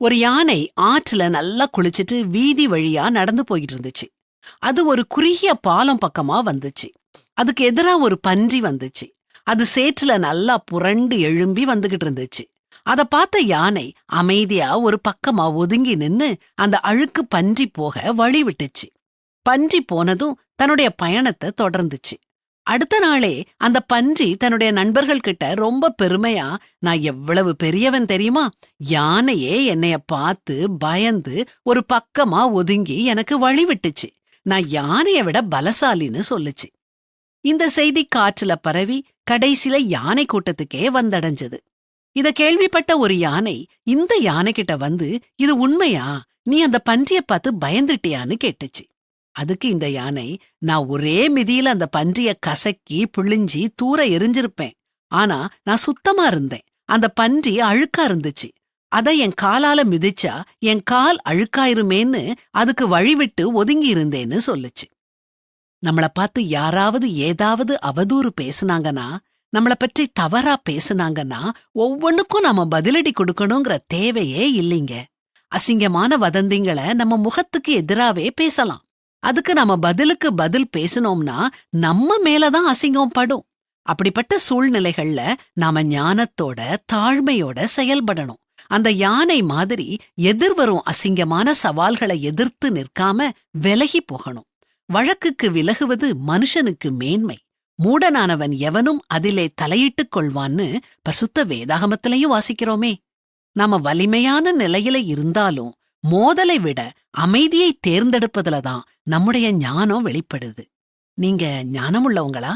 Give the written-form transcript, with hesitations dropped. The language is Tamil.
ஒரு யானை ஆற்றுல நல்லா குளிச்சிட்டு வீதி வழியா நடந்து போயிட்டு இருந்துச்சு. அது ஒரு குறுகிய பாலம் பக்கமா வந்துச்சு. அதுக்கு எதிரா ஒரு பன்றி வந்துச்சு. அது சேற்றுல நல்லா புரண்டு எழும்பி வந்துகிட்டு இருந்துச்சு. அத பார்த்த யானை அமைதியா ஒரு பக்கமா ஒதுங்கி நின்னு அந்த அழுக்கு பன்றி போக வழி விட்டுச்சு. பன்றி போனதும் தன்னுடைய பயணத்தை தொடர்ந்துச்சு. அடுத்த நாளே அந்த பன்றி தன்னுடைய நண்பர்கள் கிட்ட ரொம்ப பெருமையா, நான் எவ்வளவு பெரியவன் தெரியுமா, யானையே என்னைய பார்த்து பயந்து ஒரு பக்கமா ஒதுங்கி எனக்கு வழி விட்டுச்சு, நான் யானைய விட பலசாலின்னு சொல்லுச்சு. இந்த செய்தி காற்றுல பரவி கடைசில யானை கூட்டத்துக்கே வந்தடைஞ்சது. இத கேள்விப்பட்ட ஒரு யானை இந்த யானை கிட்ட வந்து, இது உண்மையா, நீ அந்த பன்றிய பார்த்து பயந்துட்டியான்னு கேட்டுச்சு. அதுக்கு இந்த யானை, நான் ஒரே மிதியில அந்த பன்றிய கசக்கி பிழிஞ்சி தூர எரிஞ்சிருப்பேன். ஆனா நான் சுத்தமா இருந்தேன். அந்த பன்றி அழுக்கா இருந்துச்சு. அத என் காலால மிதிச்சா என் கால் அழுக்காயிருமேன்னு அதுக்கு வழிவிட்டு ஒதுங்கி இருந்தேன்னு சொல்லுச்சு. நம்மள பார்த்து யாராவது ஏதாவது அவதூறு பேசுனாங்கன்னா, நம்மள பற்றி தவறா பேசுனாங்கன்னா, ஒவ்வொன்னுக்கும் நாம பதிலடி கொடுக்கணுங்கிற தேவையே இல்லைங்க. அசிங்கமான வதந்திங்களை நம்ம முகத்துக்கு எதிராவே பேசலாம். அதுக்கு நாம பதிலுக்கு பதில் பேசினோம்னா நம்ம மேலதான் அசிங்கம் படும். அப்படிப்பட்ட சூழ்நிலைகள்ல நாம ஞானத்தோட தாழ்மையோட செயல்படணும். அந்த யானை மாதிரி எதிர்வரும் அசிங்கமான சவால்களை எதிர்த்து நிற்காம விலகி போகணும். வழக்குக்கு விலகுவது மனுஷனுக்கு மேன்மை. மூடனானவன் எவனும் அதிலே தலையிட்டுக் கொள்வான்னு பரிசுத்த வேதாகமத்திலையும் வாசிக்கிறோமே. நாம வலிமையான நிலையில இருந்தாலும் மோதலை விட அமைதியை தேர்ந்தெடுப்பதுலதான் நம்முடைய ஞானம் வெளிப்படுது. நீங்க ஞானமுள்ளவங்களா?